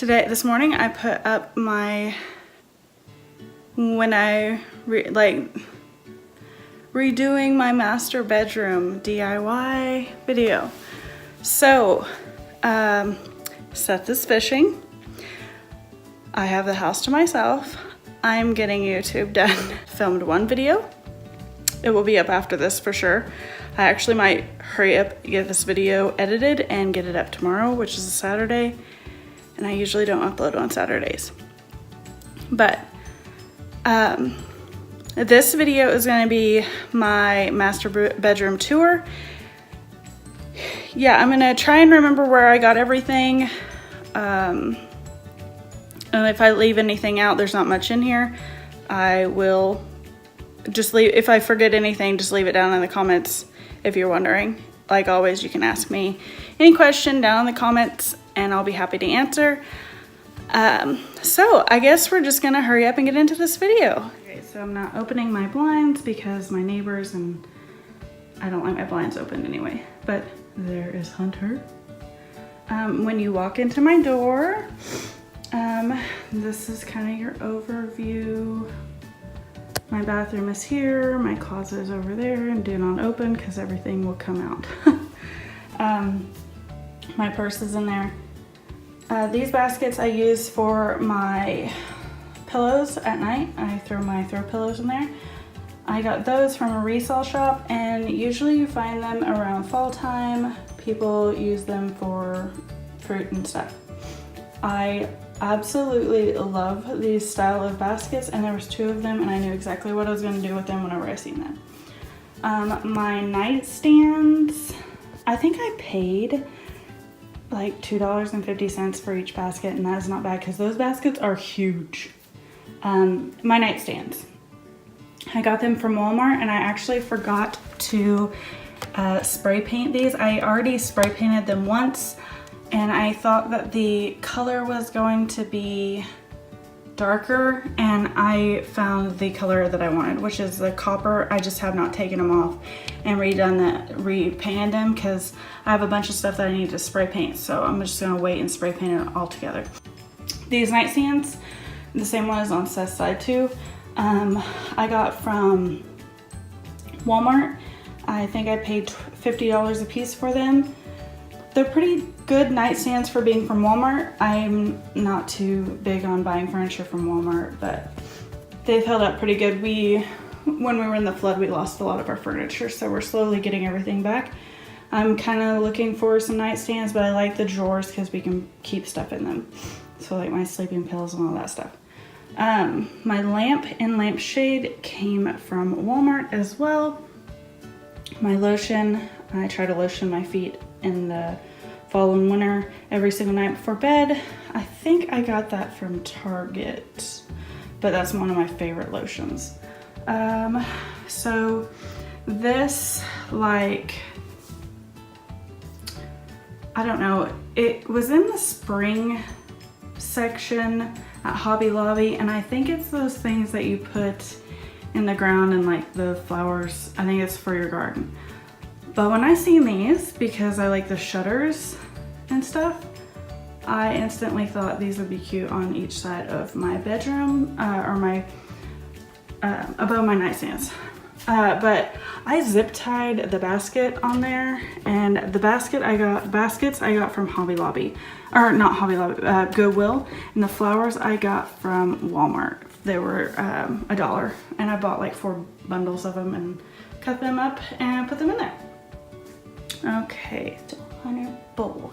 This morning I put up my, redoing my master bedroom DIY video. So, Seth is fishing. I have the house to myself. I'm getting YouTube done. Filmed one video. It will be up after this for sure. I actually might hurry up, get this video edited and get it up tomorrow, which is a Saturday. And I usually don't upload on Saturdays. But this video is going to be my master bedroom tour. Yeah, I'm going to try and remember where I got everything. And if I leave anything out, there's not much in here. I will just leave, if I forget anything, just leave it down in the comments if you're wondering. Like always, you can ask me any question down in the comments and I'll be happy to answer. So I guess we're just gonna hurry up and get into this video. Okay, so I'm not opening my blinds because my neighbors, and I don't like my blinds open anyway, but there is Hunter. When you walk into my door, this is kind of your overview. My bathroom is here, my closet is over there, and do not open because everything will come out. My purse is in there. These baskets I use for my pillows at night. I throw my throw pillows in there. I got those from a resale shop, and usually you find them around fall time. People use them for fruit and stuff. I absolutely love these style of baskets, and there was 2 of them and I knew exactly what I was going to do with them whenever I seen them. My nightstands, I think I paid like $2.50 for each basket, and that is not bad because those baskets are huge. My nightstands, I got them from Walmart, and I actually forgot to spray paint these. I already spray painted them once, and I thought that the color was going to be darker, and I found the color that I wanted, which is the copper. I just have not taken them off and repainted them because I have a bunch of stuff that I need to spray paint, so I'm just gonna wait and spray paint it all together. These nightstands, the same one is on Seth's side too. I got from Walmart. I think I paid $50 a piece for them. They're pretty good nightstands for being from Walmart. I'm not too big on buying furniture from Walmart, but they've held up pretty good. When we were in the flood, we lost a lot of our furniture, so we're slowly getting everything back. I'm kind of looking for some nightstands, but I like the drawers because we can keep stuff in them. So like my sleeping pills and all that stuff. My lamp and lampshade came from Walmart as well. My lotion, I try to lotion my feet in the fall and winter every single night before bed. I think I got that from Target, but that's one of my favorite lotions. So this, like, I don't know, it was in the spring section at Hobby Lobby, and I think it's those things that you put in the ground and like the flowers. I think it's for your garden. But when I seen these, because I like the shutters and stuff, I instantly thought these would be cute on each side of my bedroom, or my above my nightstands. But I zip tied the basket on there, and the baskets I got from Hobby Lobby, or not Hobby Lobby, Goodwill, and the flowers I got from Walmart. They were $1, and I bought like 4 bundles of them and cut them up and put them in there. Okay, so Hunter boy,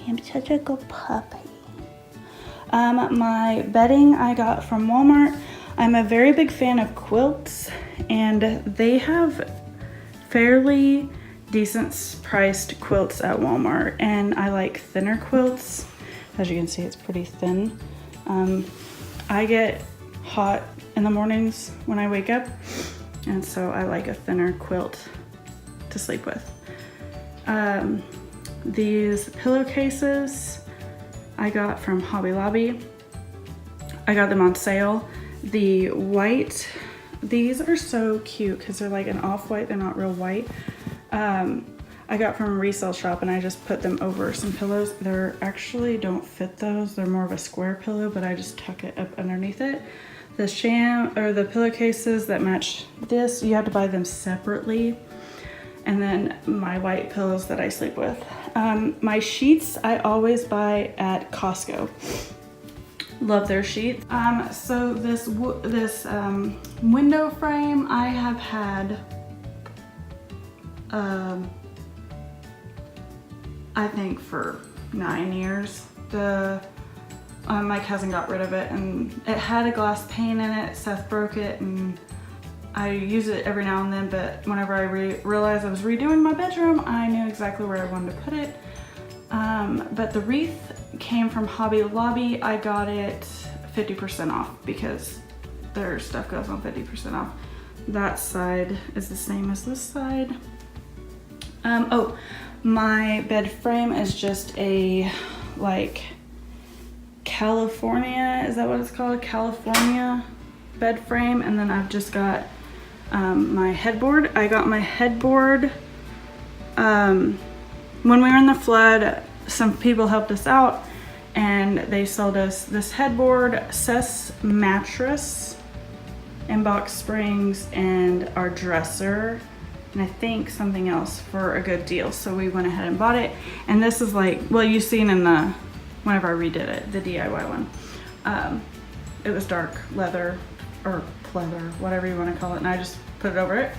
I'm such a good puppy. My bedding I got from Walmart. I'm a very big fan of quilts, and they have fairly decent priced quilts at Walmart, and I like thinner quilts. As you can see, it's pretty thin. I get hot in the mornings when I wake up, and so I like a thinner quilt to sleep with. These pillowcases I got from Hobby Lobby. I got them on sale. The white, these are so cute because they're like an off-white, they're not real white. I got from a resale shop, and I just put them over some pillows. They're actually don't fit those. They're more of a square pillow, but I just tuck it up underneath it. The pillowcases that match this, you have to buy them separately. And then my white pillows that I sleep with. My sheets I always buy at Costco. Love their sheets. So this window frame I have had, I think for 9 years. My cousin got rid of it, and it had a glass pane in it. Seth broke it, and I use it every now and then, but whenever I realized I was redoing my bedroom, I knew exactly where I wanted to put it. But the wreath came from Hobby Lobby. I got it 50% off because their stuff goes on 50% off. That side is the same as this side. Oh, my bed frame is just a, like, California, is that what it's called? California bed frame. And then I've just got my headboard. I got my headboard when we were in the flood. Some people helped us out, and they sold us this headboard, Cess mattress, and box springs, and our dresser, and I think something else for a good deal. So we went ahead and bought it. And this is like, well, you've seen in the, whenever I redid it, the DIY one. It was dark leather, or pleather, whatever you want to call it, and I just put it over it,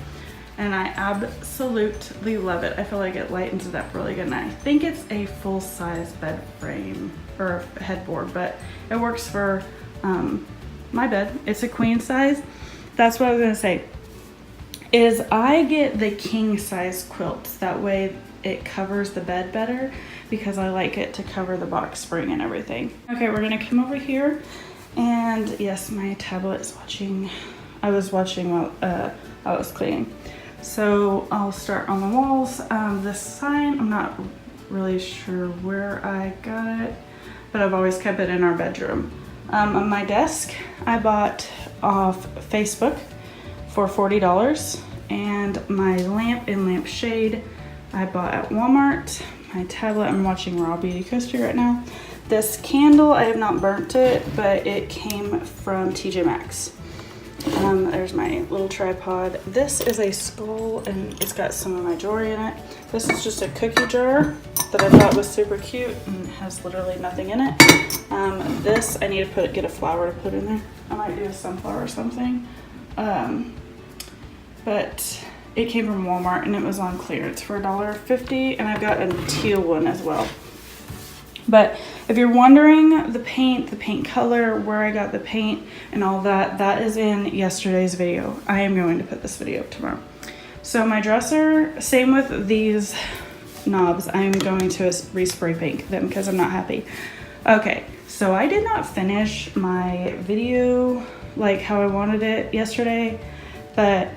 and I absolutely love it. I feel like it lightens it up really good, and I think it's a full-size bed frame or headboard, but it works for my bed. It's a queen size. That's what I was gonna say, is I get the king size quilts. That way it covers the bed better, because I like it to cover the box spring and everything. Okay, we're gonna come over here, and yes, my tablet is watching. I was watching while I was cleaning. So I'll start on the walls. This sign, I'm not really sure where I got it, but I've always kept it in our bedroom. On my desk, I bought off Facebook for $40, and my lamp and lampshade I bought at Walmart. My tablet, I'm watching Raw Beauty Coaster right now. This candle, I have not burnt it, but it came from TJ Maxx. There's my little tripod. This is a skull, and it's got some of my jewelry in it. This is just a cookie jar that I thought was super cute, and has literally nothing in it. This, I need to get a flower to put in there. I might do a sunflower or something. But it came from Walmart, and it was on clearance for $1.50, and I've got a teal one as well. But if you're wondering the paint color, where I got the paint and all that, that is in yesterday's video. I am going to put this video up tomorrow. So my dresser, same with these knobs, I am going to respray paint them because I'm not happy. Okay, so I did not finish my video like how I wanted it yesterday, but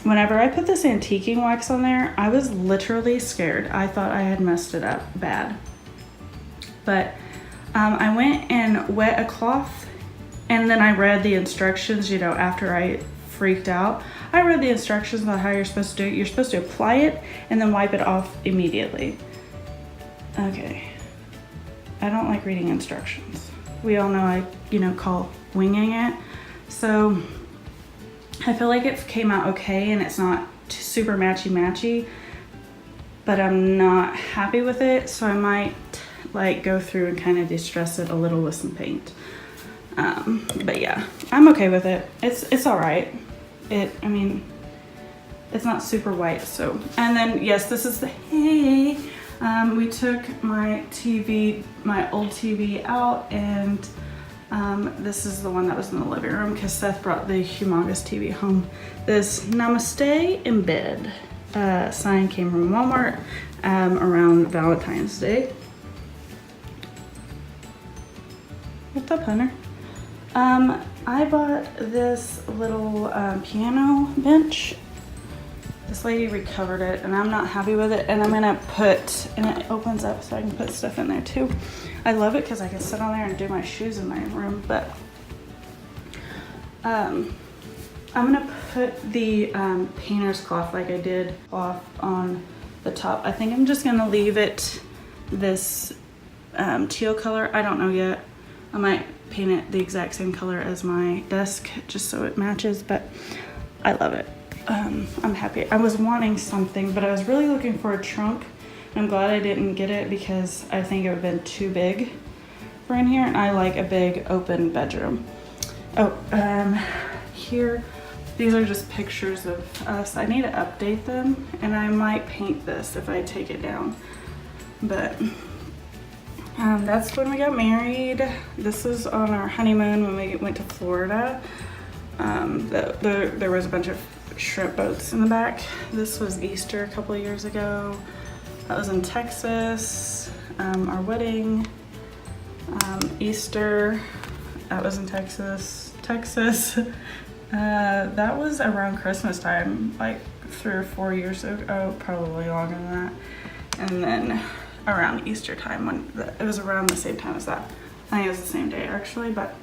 whenever I put this antiquing wax on there, I was literally scared. I thought I had messed it up bad. But I went and wet a cloth, and then I read the instructions, you know, after I freaked out. I read the instructions about how you're supposed to do it. You're supposed to apply it and then wipe it off immediately. Okay. I don't like reading instructions. We all know I, call winging it. So I feel like it came out okay, and it's not super matchy-matchy, but I'm not happy with it. So I might go through and kind of distress it a little with some paint. But yeah, I'm okay with it. It's all right. It's not super white. So, and then yes, this is the hay. We took my old TV out, and this is the one that was in the living room because Seth brought the humongous TV home. This Namaste in Bed sign came from Walmart around Valentine's Day. What's up, Hunter? I bought this little piano bench. This lady recovered it, and I'm not happy with it, and I'm gonna and it opens up so I can put stuff in there too. I love it because I can sit on there and do my shoes in my room, but I'm gonna put the painter's cloth like I did off on the top. I think I'm just gonna leave it this teal color. I don't know yet. I might paint it the exact same color as my desk just so it matches, but I love it. I'm happy. I was wanting something, but I was really looking for a trunk. I'm glad I didn't get it because I think it would have been too big for in here, and I like a big open bedroom. Oh, here, these are just pictures of us. I need to update them, and I might paint this if I take it down. But that's when we got married. This was on our honeymoon when we went to Florida. There was a bunch of shrimp boats in the back. This was Easter a couple of years ago. That was in Texas. Our wedding, Easter, that was in Texas. That was around Christmas time, like 3 or 4 years ago. Oh, probably longer than that. And then around Easter time, when it was around the same time as that. I think it was the same day actually, but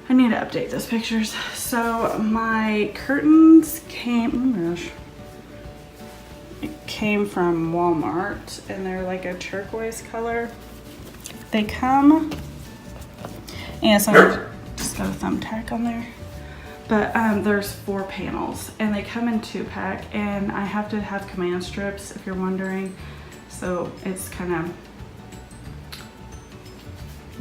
I need to update those pictures. So my curtains came, oh my gosh, it came from Walmart, and they're like a turquoise color. They come, and so I just got a thumbtack on there. But there's 4 panels, and they come in 2-pack, and I have to have command strips if you're wondering. So it's kind of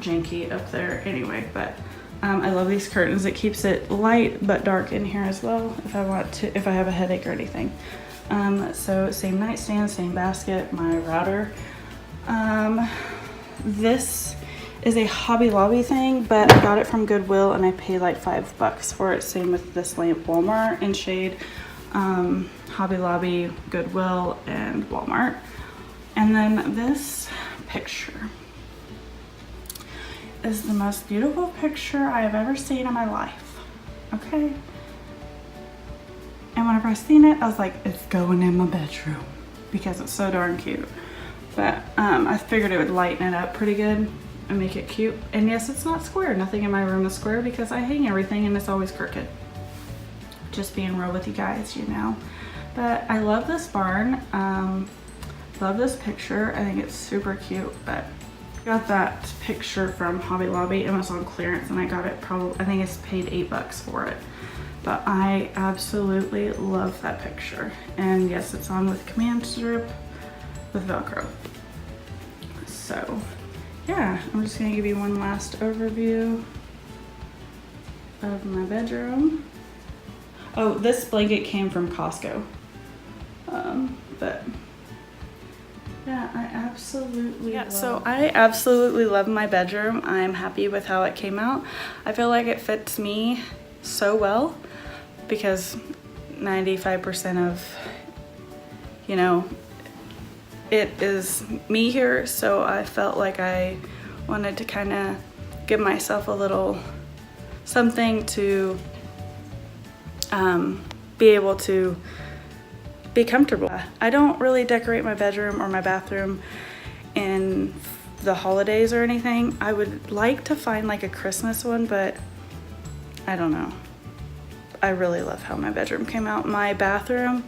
janky up there anyway, but I love these curtains. It keeps it light but dark in here as well if I want to, if I have a headache or anything. So same nightstand, same basket, my router. This is a Hobby Lobby thing, but I got it from Goodwill and I paid like $5 for it. Same with this lamp, Walmart in shade, Hobby Lobby, Goodwill, and Walmart. And then this picture is the most beautiful picture I have ever seen in my life. Okay. And whenever I seen it, I was like, it's going in my bedroom because it's so darn cute. But I figured it would lighten it up pretty good and make it cute. And yes, it's not square. Nothing in my room is square because I hang everything and it's always crooked. Just being real with you guys, you know. But I love this barn. Love this picture. I think it's super cute. But I got that picture from Hobby Lobby. It was on clearance and I got it probably, I think it's paid $8 for it. But I absolutely love that picture. And yes, it's on with command strip with Velcro. So yeah, I'm just gonna give you one last overview of my bedroom. Oh, this blanket came from Costco. But yeah, I absolutely love my bedroom. I'm happy with how it came out. I feel like it fits me so well because 95% of, you know, it is me here, so I felt like I wanted to kind of give myself a little something to be able to be comfortable. I don't really decorate my bedroom or my bathroom in the holidays or anything. I would like to find like a Christmas one, but I don't know. I really love how my bedroom came out. My bathroom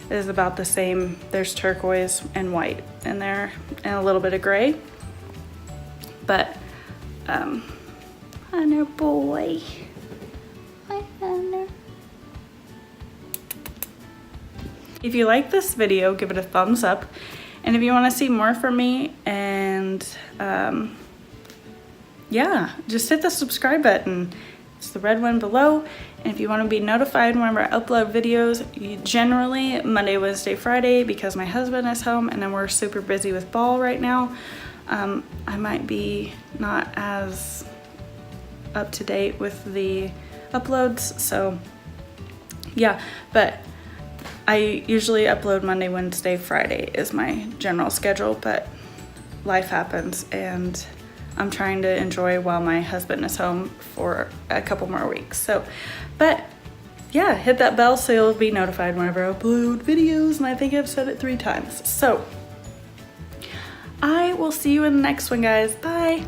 is about the same. There's turquoise and white in there and a little bit of gray. But, Hunter boy. Hi, Hunter. If you like this video, give it a thumbs up. And if you want to see more from me and, yeah, just hit the subscribe button. It's the red one below. And if you want to be notified whenever I upload videos, generally Monday, Wednesday, Friday, because my husband is home and then we're super busy with ball right now, I might be not as up to date with the uploads. So yeah, but I usually upload Monday, Wednesday, Friday is my general schedule, but life happens and I'm trying to enjoy while my husband is home for a couple more weeks. So, but yeah, hit that bell so you'll be notified whenever I upload videos, and I think I've said it 3 times. So I will see you in the next one, guys. Bye.